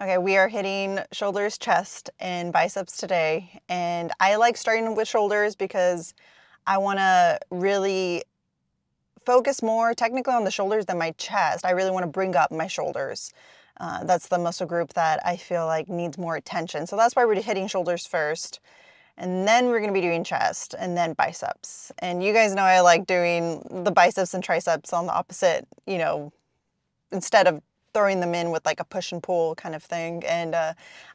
Okay, we are hitting shoulders, chest, and biceps today. And I like starting with shoulders because I want to really focus more technically on the shoulders than my chest. I really want to bring up my shoulders. That's the muscle group that I feel like needs more attention. So that's why we're hitting shoulders first. And then we're going to be doing chest and then biceps. And you guys know I like doing the biceps and triceps on the opposite, instead of throwing them in with like a push and pull kind of thing. And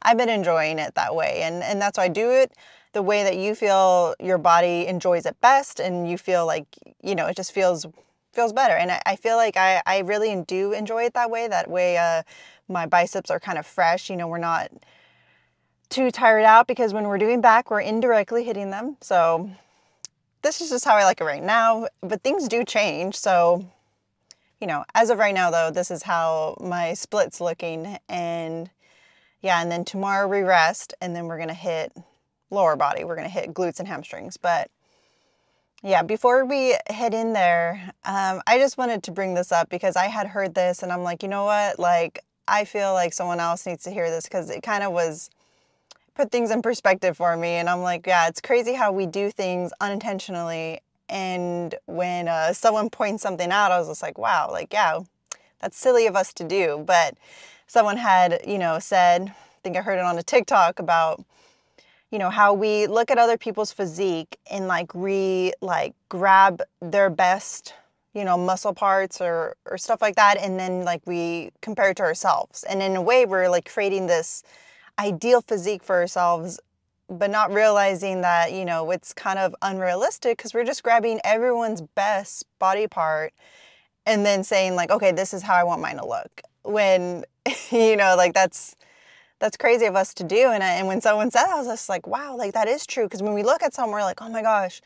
I've been enjoying it that way. And that's why I do it the way that you feel your body enjoys it best. And you feel like, it just feels better. And I feel like I really do enjoy it that way. That way my biceps are kind of fresh. We're not too tired out because when we're doing back, we're indirectly hitting them. So this is just how I like it right now. But things do change. So as of right now, though, this is how my split's looking. And yeah, and then tomorrow we rest, and then we're going to hit lower body. We're going to hit glutes and hamstrings. But yeah, before we head in there, I just wanted to bring this up because I had heard this, and I'm like, you know what? Like, I feel like someone else needs to hear this because it kind of put things in perspective for me. And I'm like, yeah, it's crazy how we do things unintentionally. And when someone points something out, I was just like, wow, like, yeah, that's silly of us to do. But someone had, said, I think I heard it on a TikTok about, how we look at other people's physique and grab their best, muscle parts or stuff like that. And then like we compare it to ourselves. And in a way, we're like creating this ideal physique for ourselves, but not realizing that, it's kind of unrealistic because we're just grabbing everyone's best body part and then saying like, okay, this is how I want mine to look. When, like that's crazy of us to do. And when someone said that, I was just like, wow, like that is true. Because when we look at someone, we're like, oh my gosh,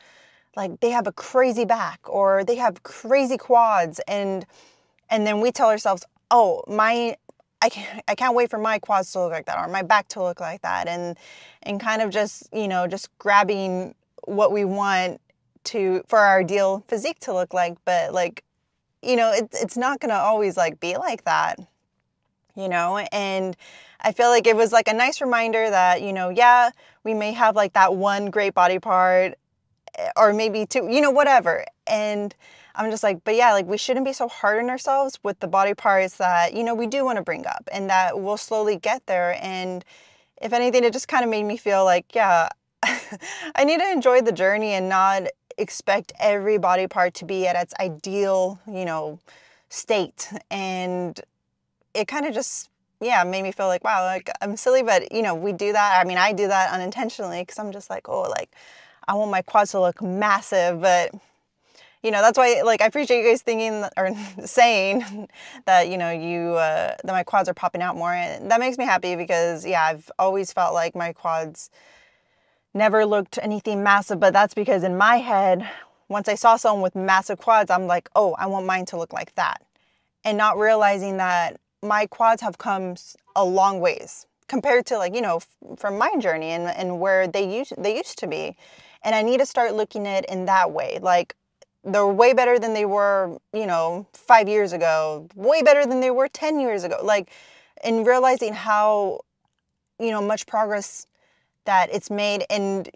like they have a crazy back or they have crazy quads. And then we tell ourselves, oh, I can't wait for my quads to look like that or my back to look like that. And kind of just, just grabbing what we want for our ideal physique to look like. But like, it's not going to always like be like that, and I feel like it was like a nice reminder that, yeah, we may have like that one great body part or maybe two, whatever. And I'm just like, but yeah, like we shouldn't be so hard on ourselves with the body parts that, we do want to bring up and that we'll slowly get there. And if anything, it just kind of made me feel like, yeah, I need to enjoy the journey and not expect every body part to be at its ideal, state. And it kind of just, yeah, made me feel like, wow, like I'm silly, but we do that. I mean, I do that unintentionally because I'm just like, oh, like I want my quads to look massive, but that's why, like, I appreciate you guys thinking or saying that, that my quads are popping out more. And that makes me happy because, yeah, I've always felt like my quads never looked anything massive, but that's because in my head, once I saw someone with massive quads, I'm like, oh, I want mine to look like that. And not realizing that my quads have come a long ways compared to like, from my journey and where they used to be. And I need to start looking at it in that way. Like they're way better than they were, 5 years ago, way better than they were 10 years ago. Like, and realizing how, much progress that it's made and,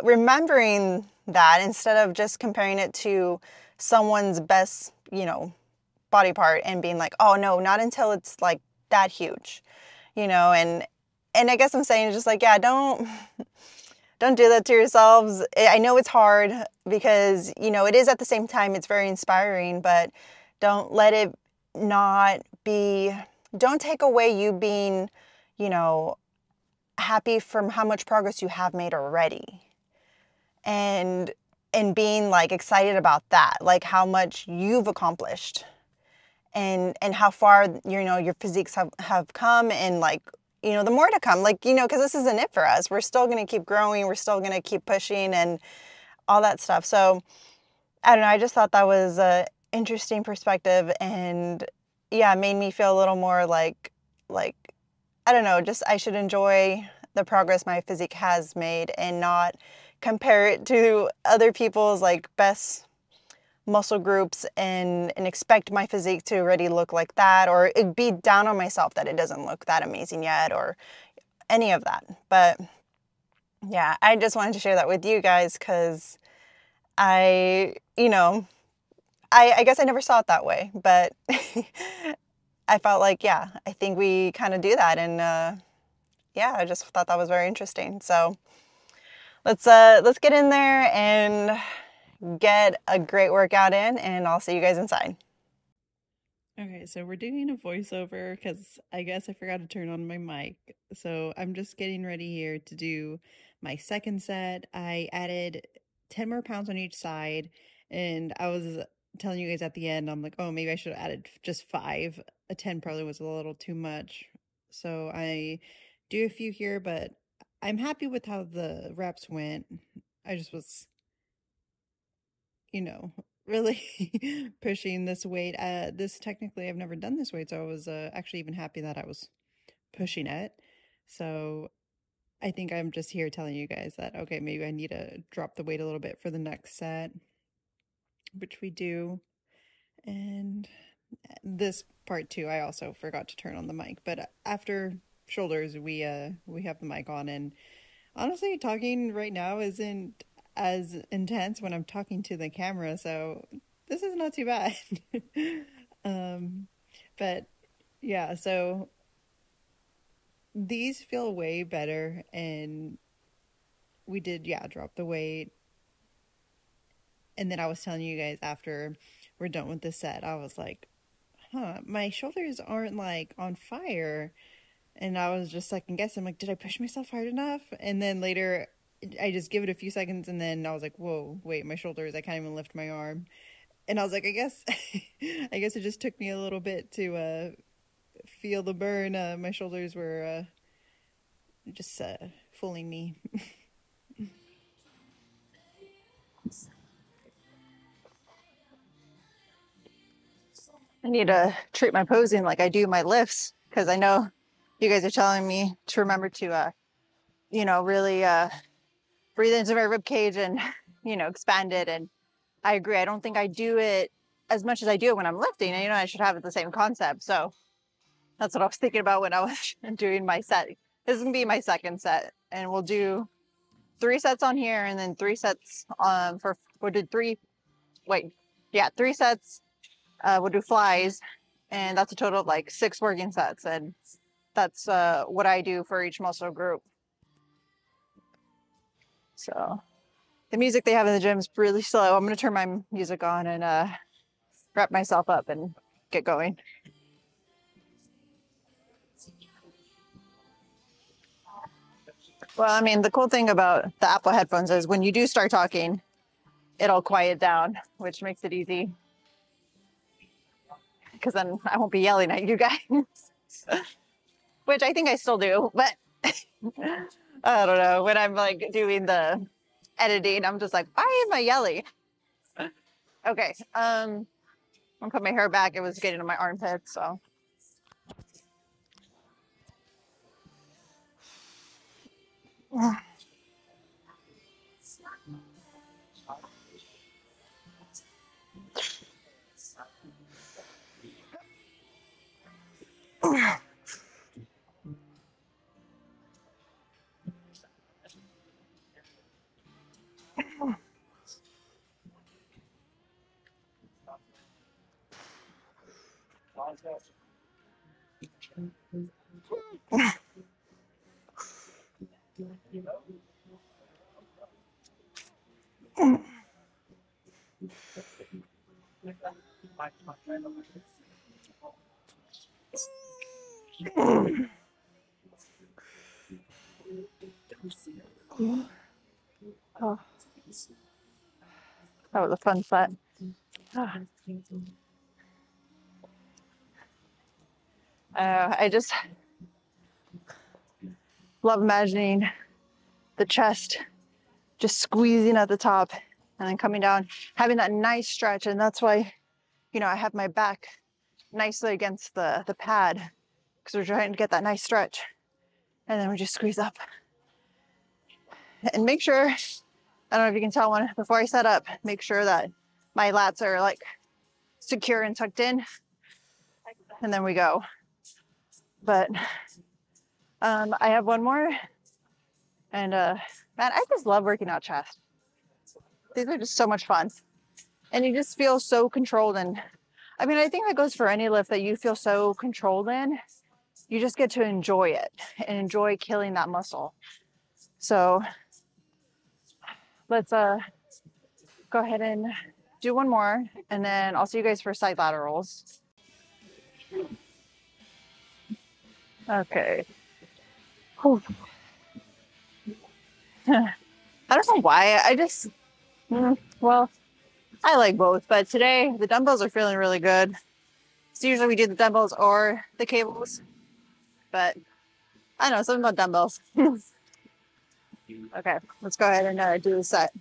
remembering that instead of just comparing it to someone's best, body part and being like, oh no, not until it's like that huge, and I guess I'm saying just like, yeah, don't do that to yourselves. I know it's hard because, it is at the same time, it's very inspiring, but don't let it don't take away you being, happy from how much progress you have made already. And being like excited about that, like how much you've accomplished and how far, your physiques have come and like, the more to come, like, because this isn't it for us. We're still going to keep growing. We're still going to keep pushing and all that stuff. So I don't know. I just thought that was a interesting perspective and yeah, it made me feel a little more like, I don't know, just I should enjoy the progress my physique has made and not compare it to other people's like best muscle groups and expect my physique to already look like that, or it'd be down on myself that it doesn't look that amazing yet, or any of that. But yeah, I just wanted to share that with you guys because you know, I guess I never saw it that way, but I felt like, yeah, I think we kind of do that. And yeah, I just thought that was very interesting. So let's get in there and get a great workout in, and I'll see you guys inside. Okay, so we're doing a voiceover because I guess I forgot to turn on my mic. So I'm just getting ready here to do my second set. I added 10 more pounds on each side, and I was telling you guys at the end, I'm like, oh, maybe I should have added just five. A 10 probably was a little too much. So I do a few here, but I'm happy with how the reps went. I just was you know, really pushing this weight. This technically, I've never done this weight, so I was actually even happy that I was pushing it. So I think I'm just here telling you guys that, okay, maybe I need to drop the weight a little bit for the next set, which we do. And this part too, I also forgot to turn on the mic, but after shoulders, we have the mic on, and honestly, talking right now isn't as intense when I'm talking to the camera, so this is not too bad. um, but yeah, so these feel way better, and we did, yeah, drop the weight. And then I was telling you guys after we're done with the set, I was like, huh, my shoulders aren't like on fire. And I was just second guessing, like, did I push myself hard enough? And then later, I just give it a few seconds, and then I was like, whoa, wait, my shoulders, I can't even lift my arm. And I was like, I guess, I guess it just took me a little bit to feel the burn. My shoulders were just fooling me. I need to treat my posing like I do my lifts because I know you guys are telling me to remember to, really breathe into my rib cage and, expand it. And I agree. I don't think I do it as much as I do it when I'm lifting. And, I should have the same concept. So that's what I was thinking about when I was doing my set. This is going to be my second set. And we'll do 3 sets on here and then 3 sets we'll do three sets. We'll do flies. And that's a total of like 6 working sets. And that's what I do for each muscle group. So the music they have in the gym is really slow. I'm going to turn my music on and wrap myself up and get going. Well, I mean, the cool thing about the Apple headphones is when you do start talking, it'll quiet down, which makes it easy because then I won't be yelling at you guys, which I think I still do, but I don't know. When I'm like doing the editing, I'm just like, why am I yelling? Okay, I'm gonna put my hair back. It was getting in my armpit, so. Oh, that was a fun set. I just love imagining the chest just squeezing at the top and then coming down, having that nice stretch. And that's why, I have my back nicely against the pad because we're trying to get that nice stretch. And then we just squeeze up. And make sure, I don't know if you can tell before I set up, make sure that my lats are like secure and tucked in, and then we go. But I have one more, and man, I just love working out chest. These are just so much fun, and you just feel so controlled. And I mean, I think that goes for any lift that you feel so controlled in. You just get to enjoy it and enjoy killing that muscle. So let's go ahead and do one more, and then I'll see you guys for side laterals. Okay. Whew. I don't know why. I just, well, I like both, but today the dumbbells are feeling really good. So usually we do the dumbbells or the cables, but I don't know, something about dumbbells. Okay, let's go ahead and do the set.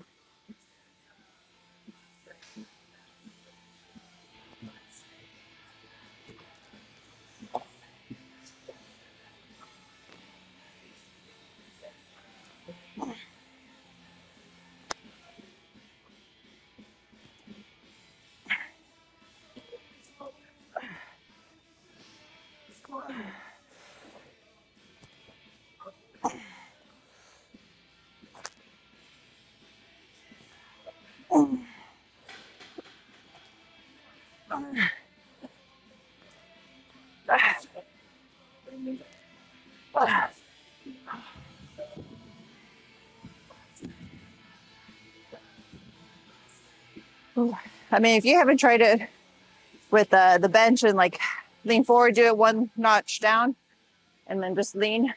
I mean, if you haven't tried it with the bench and like lean forward, do it one notch down, and then just lean,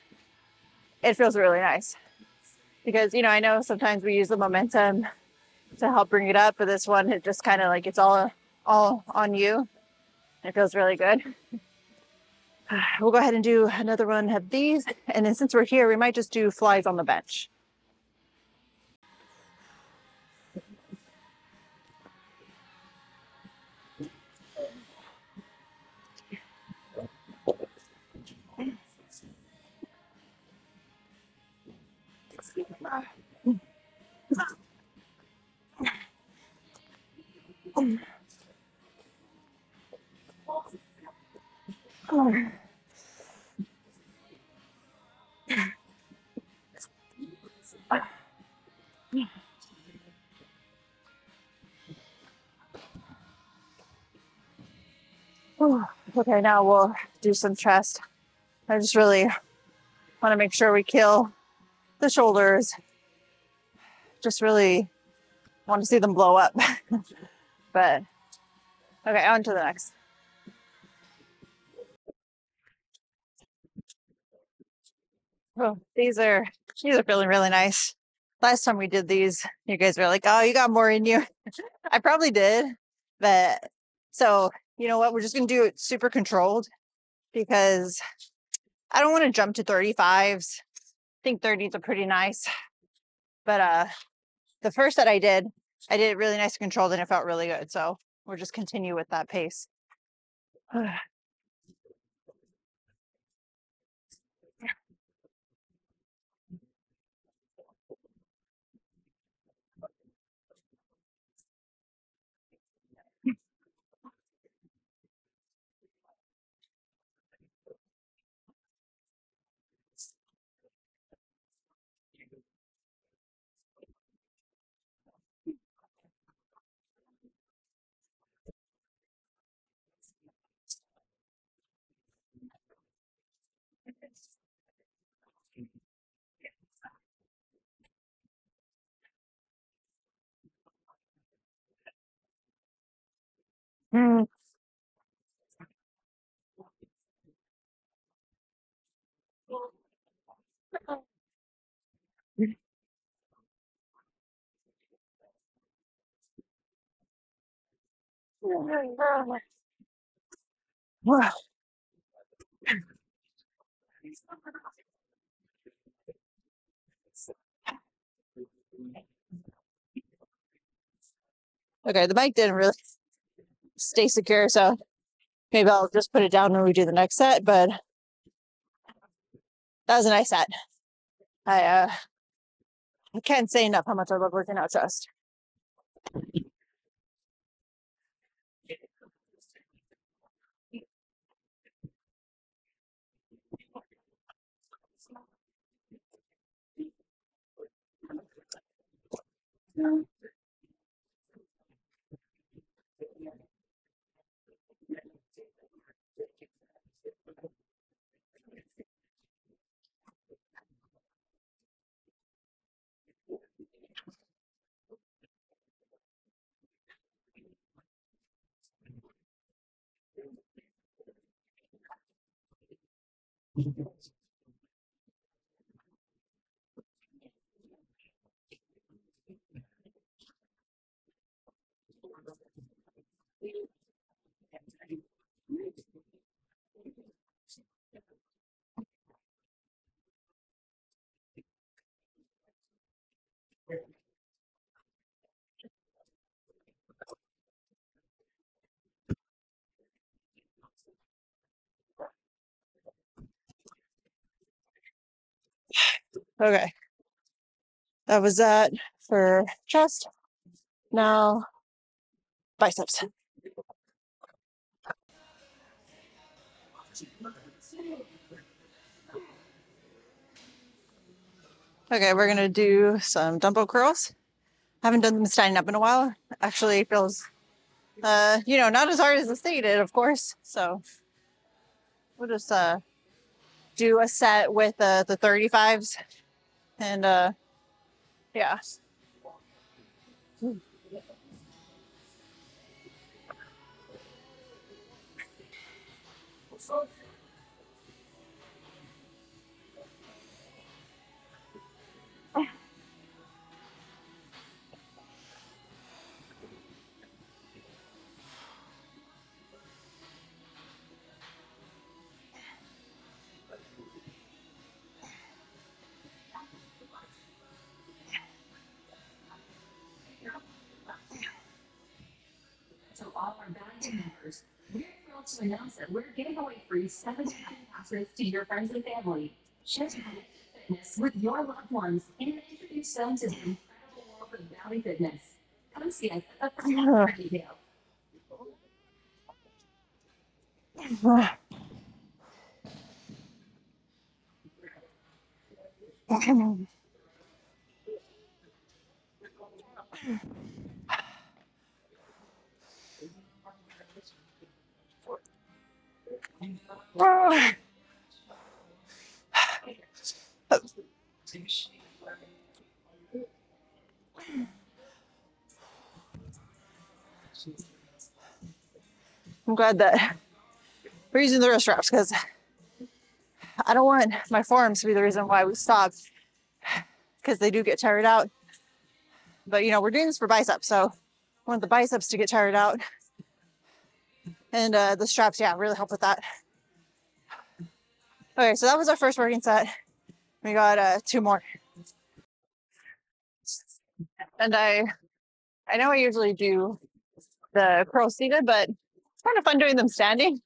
it feels really nice. Because, you know, I know sometimes we use the momentum to help bring it up, but this one, it just kind of like it's all on you. It feels really good. We'll go ahead and do another one of these. And then since we're here, we might just do flies on the bench. Okay, now we'll do some chest. I just really want to make sure we kill the shoulders. Just really want to see them blow up. But okay, on to the next. Oh, these are feeling really nice. Last time we did these, you guys were like, "Oh, you got more in you." I probably did, but so you know what? We're just gonna do it super controlled because I don't want to jump to 35s. I think 30s are pretty nice, but the first that I did it really nice and controlled, and it felt really good. So we'll just continue with that pace. Mm. Okay, the mic didn't really stay secure, so maybe I'll just put it down when we do the next set. But that was a nice set. I can't say enough how much I love working out chest. Okay, that was that for chest. Now biceps. Okay, we're gonna do some dumbbell curls. Haven't done them standing up in a while. Actually feels not as hard as the stated, of course. So we'll just do a set with the 35s and yeah. To all our valuable members, we're thrilled to announce that we're giving away free 7-day passes to your friends and family. Share fitness with your loved ones and introduce them to the incredible world of Valley Fitness. Come see us at the details. I'm glad that we're using the wrist straps because I don't want my forearms to be the reason why we stopped because they do get tired out. But we're doing this for biceps, so I want the biceps to get tired out. And the straps, yeah, really help with that. Okay, so that was our first working set. We got 2 more. And I know I usually do the curl seated, but it's kind of fun doing them standing.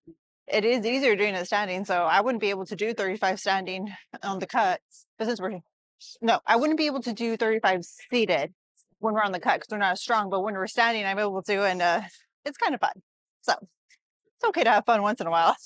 It is easier doing it standing, so I wouldn't be able to do 35 standing on the cut. But since we're no, I wouldn't be able to do 35 seated when we're on the cut because we're not as strong. But when we're standing, I'm able to, and it's kind of fun. So it's okay to have fun once in a while.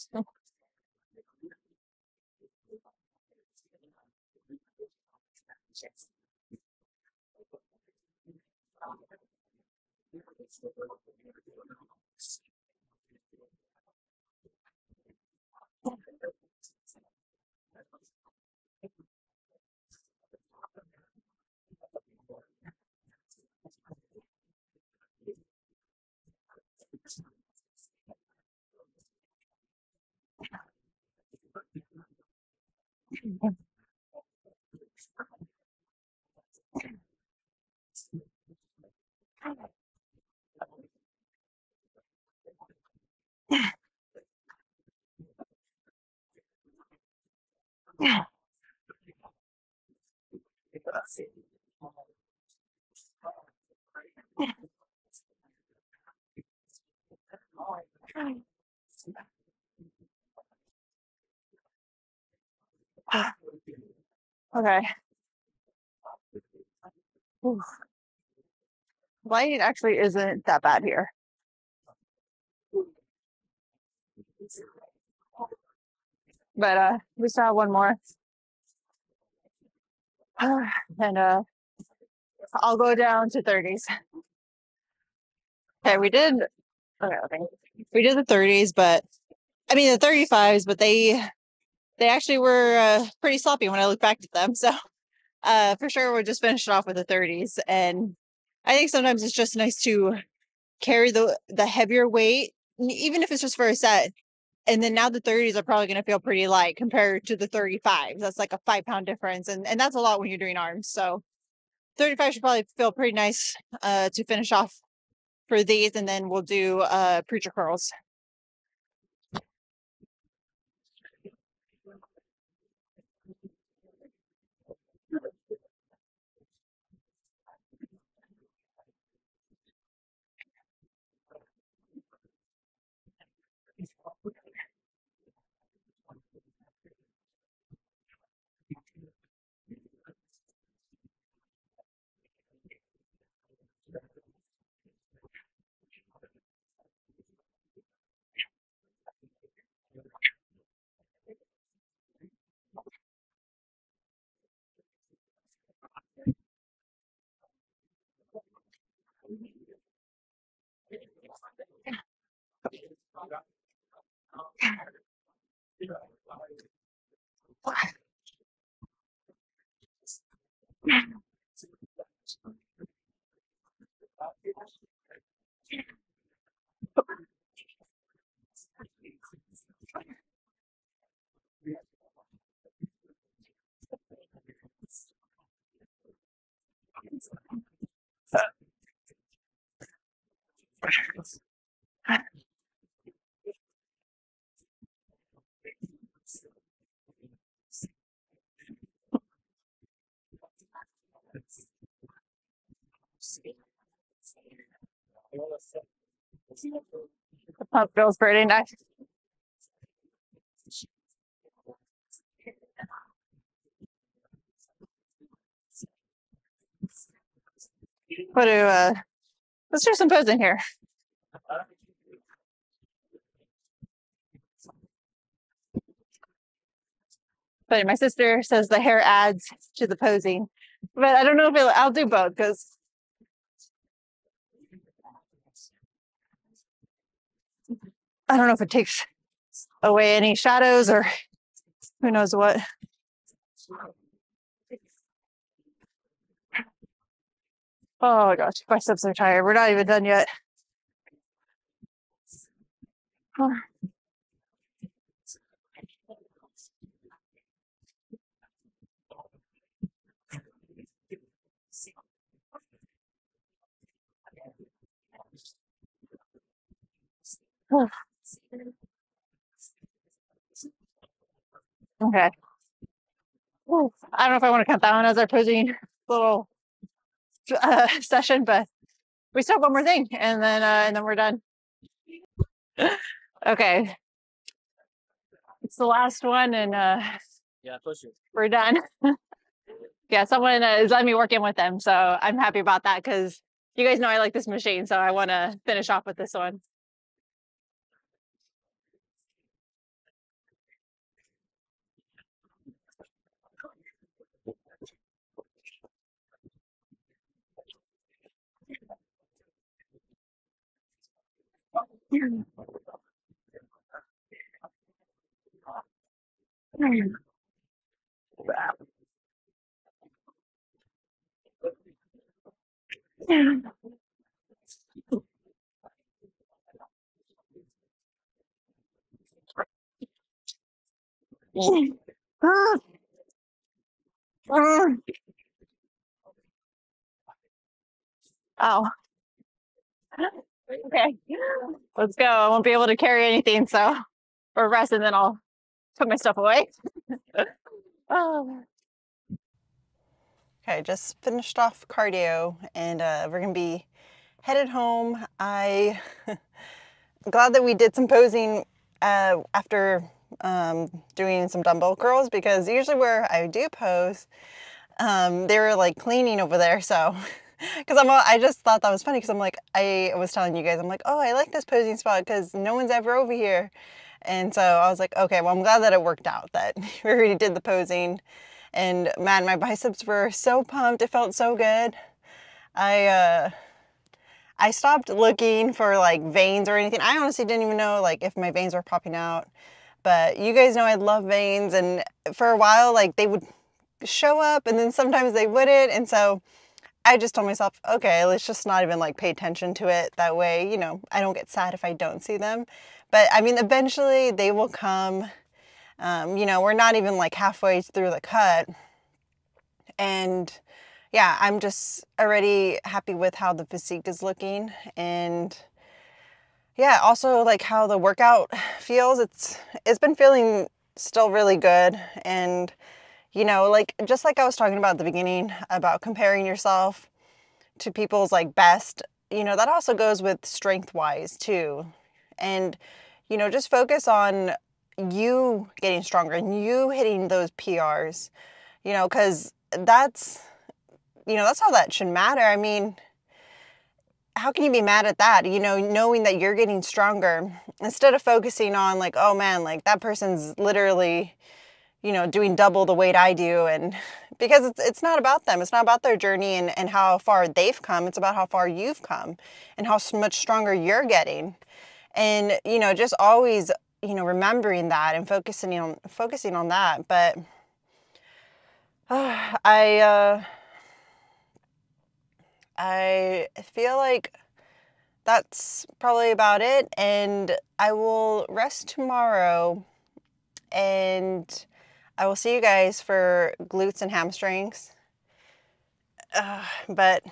Okay. Light actually isn't that bad here, but we still have one more. And I'll go down to 30s. Okay, we did. Okay. We did the 30s, but I mean the 35s, but they actually were pretty sloppy when I look back at them. So for sure, we'll just finish it off with the 30s. And I think sometimes it's just nice to carry the heavier weight, even if it's just for a set. And then now the 30s are probably going to feel pretty light compared to the 35s. That's like a 5 pound difference, and that's a lot when you're doing arms. So 35 should probably feel pretty nice to finish off for these, and then we'll do preacher curls. The pump feels pretty nice. What do let's do some posing here. But my sister says the hair adds to the posing, but I don't know if I'll do both because I don't know if it takes away any shadows or who knows what. Oh my gosh, biceps are tired. We're not even done yet. Okay. I don't know if I want to count that one as our posing little session, but we still have one more thing, and then we're done. Okay, it's the last one, and yeah, we're done. Yeah, someone is letting me work in with them, so I'm happy about that because you guys know I like this machine, so I want to finish off with this one. Oh, okay. Let's go. I won't be able to carry anything, so or rest, and then I'll put my stuff away. Oh. Okay, just finished off cardio, and we're gonna be headed home. I'm glad that we did some posing after doing some dumbbell curls because usually where I do pose, they were like cleaning over there. So, because I just thought that was funny because I'm like, I was telling you guys, I'm like, oh, I like this posing spot because no one's ever over here. And so I was like, okay, well, I'm glad that it worked out, that we already did the posing. And man, my biceps were so pumped. It felt so good. I uh I stopped looking for like veins or anything. I honestly didn't even know like if my veins were popping out. But you guys know I love veins, and for a while like they would show up and then sometimes they wouldn't. And so I just told myself, okay, let's just not even like pay attention to it. That way, I don't get sad if I don't see them. But I mean, eventually they will come. We're not even like halfway through the cut. And yeah, I'm just already happy with how the physique is looking. And yeah, also like how the workout feels. It's been feeling still really good. And like just like I was talking about at the beginning about comparing yourself to people's like best, that also goes with strength wise too. And just focus on you getting stronger and you hitting those PRs, because that's how that should matter. I mean, how can you be mad at that? Knowing that you're getting stronger instead of focusing on like, oh man, like that person's literally, doing double the weight I do. And because it's not about them. It's not about their journey and how far they've come. It's about how far you've come and how much stronger you're getting. And, just always, remembering that and focusing on that. But I feel like that's probably about it. And I will rest tomorrow and I will see you guys for glutes and hamstrings. But I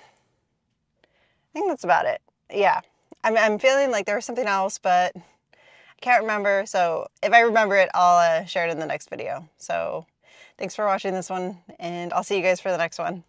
think that's about it. Yeah. I'm feeling like there was something else, but I can't remember. So if I remember it, I'll share it in the next video. So thanks for watching this one, and I'll see you guys for the next one.